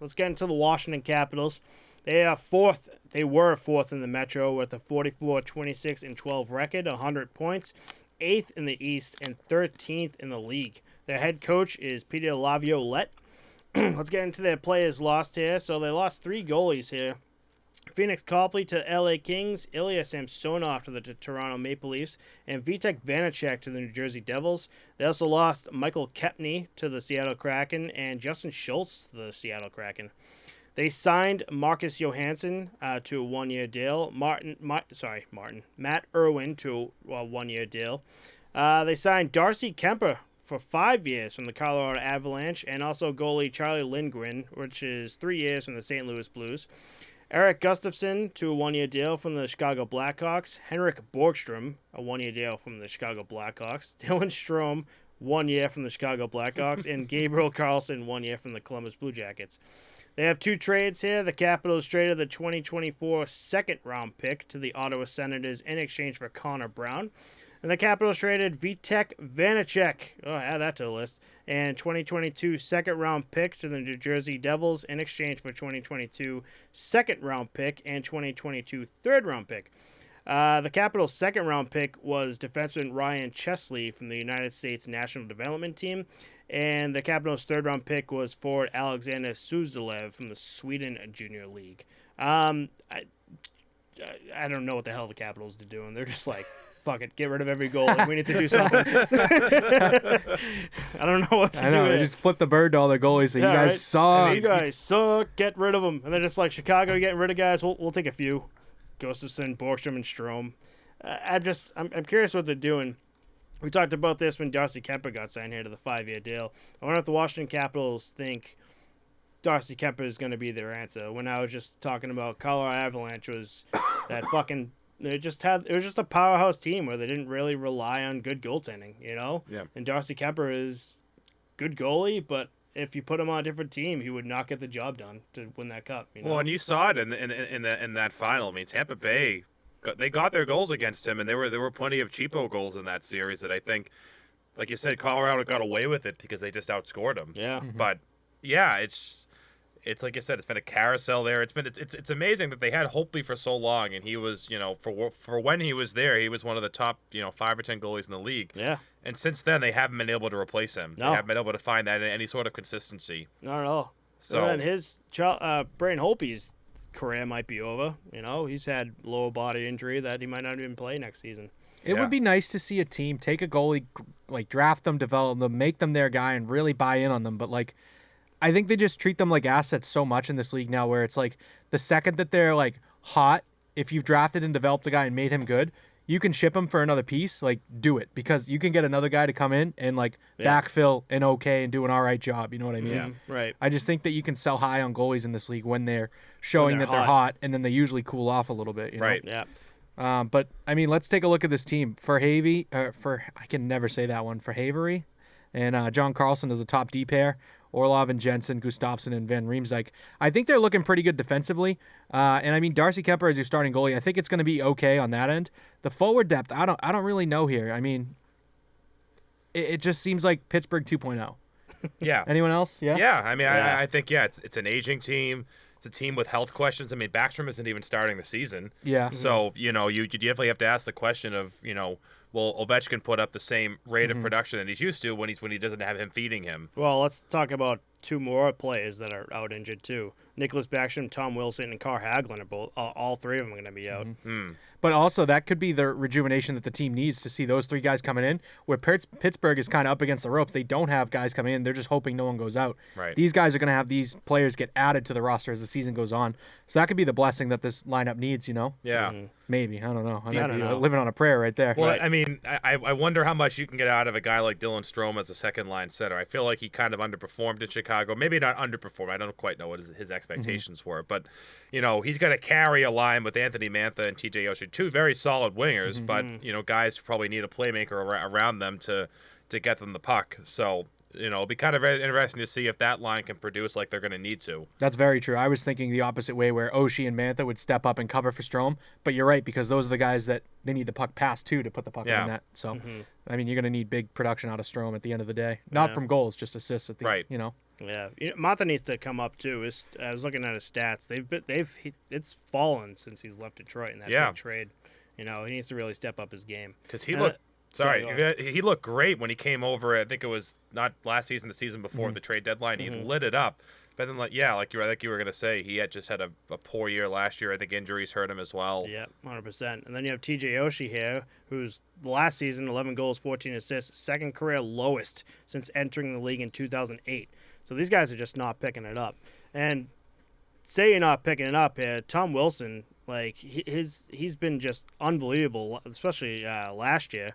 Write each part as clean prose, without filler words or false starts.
let's get into the Washington Capitals. They are fourth. They were fourth in the Metro with a 44-26-12 record, 100 points, eighth in the East, and 13th in the league. Their head coach is Peter Laviolette. Let's get into their players lost here. So they lost 3 goalies here. Phoenix Copley to LA Kings, Ilya Samsonov to the Toronto Maple Leafs, and Vitek Vanacek to the New Jersey Devils. They also lost Michael Kepney to the Seattle Kraken and Justin Schultz to the Seattle Kraken. They signed Marcus Johansson to a 1-year deal. Matt Irwin to a 1-year deal. They signed Darcy Kemper for 5 years from the Colorado Avalanche, and also goalie Charlie Lindgren, which is 3 years from the St. Louis Blues. Eric Gustafson to a 1-year deal from the Chicago Blackhawks. Henrik Borgstrom, a 1-year deal from the Chicago Blackhawks. Dylan Strome, 1 year from the Chicago Blackhawks. And Gabriel Carlson, 1 year from the Columbus Blue Jackets. They have 2 trades here. The Capitals traded the 2024 second-round pick to the Ottawa Senators in exchange for Connor Brown. And the Capitals traded Vitek Vanacek, add that to the list, and 2022 second-round pick to the New Jersey Devils in exchange for 2022 second-round pick and 2022 third-round pick. The Capitals' second-round pick was defenseman Ryan Chesley from the United States National Development Team, and the Capitals' third-round pick was forward Alexander Suzdalev from the Sweden Junior League. I don't know what the hell the Capitals are doing. They're just like, fuck it, get rid of every goal. Like, we need to do something. I don't know what to do. They just flip the bird to all their goalies. So you guys suck. Hey, you guys suck. Get rid of them. And then it's like Chicago getting rid of guys. We'll take a few. Gustafson, Borgstrom, and Strome. I'm curious what they're doing. We talked about this when Darcy Kemper got signed here to the 5-year deal. I wonder if the Washington Capitals think Darcy Kemper is going to be their answer. When I was just talking about Colorado Avalanche was that fucking. It was just a powerhouse team where they didn't really rely on good goaltending, you know? Yeah. And Darcy Kemper is good goalie, but if you put him on a different team, he would not get the job done to win that cup. You know? Well, and you saw it in that final. I mean, Tampa Bay, they got their goals against him, and there were plenty of cheapo goals in that series that I think, like you said, Colorado got away with it because they just outscored them. Yeah. But yeah, it's like I said, it's been a carousel there. It's amazing that they had Holtby for so long, and he was, for when he was there, he was one of the top, 5 or 10 goalies in the league. Yeah. And since then, they haven't been able to replace him. No. They haven't been able to find that in any sort of consistency. Not at all. So and his Braden Holtby's career might be over. You know, he's had lower body injury that he might not even play next season. It would be nice to see a team take a goalie, like draft them, develop them, make them their guy, and really buy in on them. But like, I think they just treat them like assets so much in this league now, where it's like the second that they're like hot, if you've drafted and developed a guy and made him good, you can ship him for another piece. Like, do it, because you can get another guy to come in and like backfill and and do an all right job. You know what I mean? Yeah, right. I just think that you can sell high on goalies in this league when they're showing that they're hot, and then they usually cool off a little bit. You know? Right. Yeah. But I mean, let's take a look at this team. For I can never say that one. For Havery and John Carlson as a top D pair. Orlov and Jensen, Gustafsson and Van Riemsdyk. I think they're looking pretty good defensively. And I mean, Darcy Kemper as your starting goalie, I think it's going to be okay on that end. The forward depth, I don't really know here. I mean, it just seems like Pittsburgh 2.0. Yeah. Anyone else? Yeah. Yeah. I mean, I think it's an aging team. It's a team with health questions. I mean, Backstrom isn't even starting the season. Yeah. So you definitely have to ask the question of will Ovechkin put up the same rate of production that he's used to when he doesn't have him feeding him? Well, let's talk about 2 more players that are out injured too. Nicholas Backstrom, Tom Wilson, and Carl Hagelin are both. All 3 of them are going to be out. But also, that could be the rejuvenation that the team needs to see those 3 guys coming in, where Pittsburgh is kind of up against the ropes. They don't have guys coming in. They're just hoping no one goes out. Right. These guys are going to have these players get added to the roster as the season goes on. So that could be the blessing that this lineup needs, Yeah. Maybe. I don't know. I don't might be know. living on a prayer right there. Well, I mean, I wonder how much you can get out of a guy like Dylan Strome as a second-line center. I feel like he kind of underperformed in Chicago. Maybe not underperformed. I don't quite know what his expectations were. But, he's going to carry a line with Anthony Mantha and TJ Oshie, 2 very solid wingers, but, guys who probably need a playmaker around them to get them the puck. So, it'll be kind of very interesting to see if that line can produce like they're going to need to. That's very true. I was thinking the opposite way, where Oshie and Mantha would step up and cover for Strome. But you're right, because those are the guys that they need the puck passed to put the puck in the net. So, I mean, you're going to need big production out of Strome at the end of the day. Not from goals, just assists at the, Yeah, Mata needs to come up too. I was looking at his stats. It's fallen since he's left Detroit in that big trade. He needs to really step up his game. Because he looked. He looked great when he came over. I think it was not last season, the season before the trade deadline. He lit it up. But then, like you were gonna say, he had just had a poor year last year. I think injuries hurt him as well. Yeah, 100%. And then you have TJ Oshie here, who's last season 11 goals, 14 assists, second career lowest since entering the league in 2008. So these guys are just not picking it up. And say you're not picking it up here, Tom Wilson, like he's been just unbelievable, especially last year.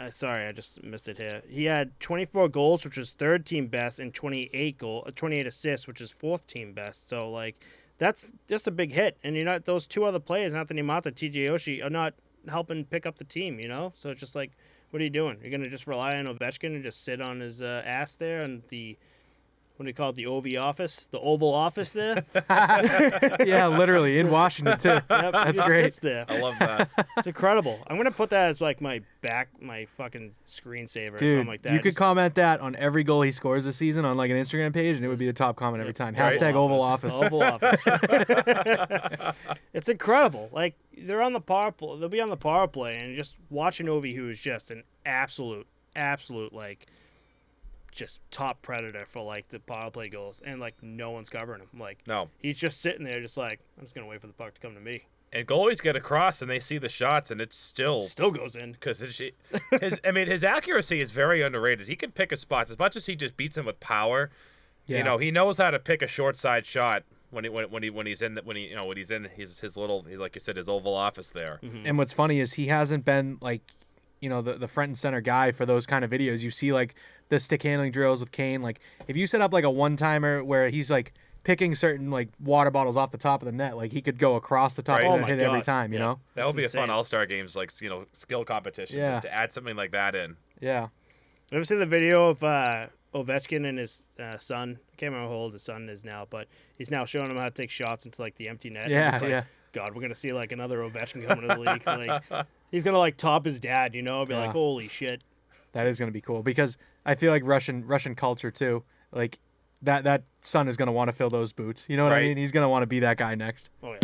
Sorry, I just missed it here. He had 24 goals, which was third team best, and 28 assists, which is fourth team best. So like, that's just a big hit. And those two other players, Anthony Mata, TJ Oshie, are not helping pick up the team. So it's just like, what are you doing? You're gonna just rely on Ovechkin and just sit on his ass there and what do you call it? The Oval Office there. Yeah, literally in Washington too. Yep, That's he great. sits there. I love that. It's incredible. I'm gonna put that as like my fucking screensaver or Dude, something like that. you could comment that on every goal he scores this season on like an Instagram page, and it would be the top comment every time. Right. Hashtag Oval Office. Oval Office. It's incredible. Like they're on the power play. They'll be on the power play, and just watching Ovi, who is just an absolute like just top predator for like the power play goals, and like no one's covering him. Like No. he's just sitting there, just like I'm just gonna wait for the puck to come to me. And goalies get across and they see the shots, and it's still Goes in because his accuracy is very underrated. He can pick his spots as much as he just beats him with power. Yeah. He knows how to pick a short side shot when he's in his little, like you said, his Oval Office there. And what's funny is he hasn't been like, the front and center guy for those kind of videos. You see like the stick handling drills with Kane. Like if you set up like a one-timer where he's like picking certain like water bottles off the top of the net, like he could go across the top Right. of Oh the my net hit every God. time, That That's would be insane. a fun All-Star games, like skill competition. Yeah. To add something like that in. Yeah. You ever seen the video of Ovechkin and his son? I can't remember how old his son is now, but he's now showing him how to take shots into like the empty net. And Yeah, it's like, yeah. God, we're gonna see like another Ovechkin coming to the league. Like he's gonna like top his dad, Be like, Yeah. holy shit. That is going to be cool because I feel like Russian culture too. Like that son is going to want to fill those boots. You know what I Right. mean? He's going to want to be that guy next. Oh yeah.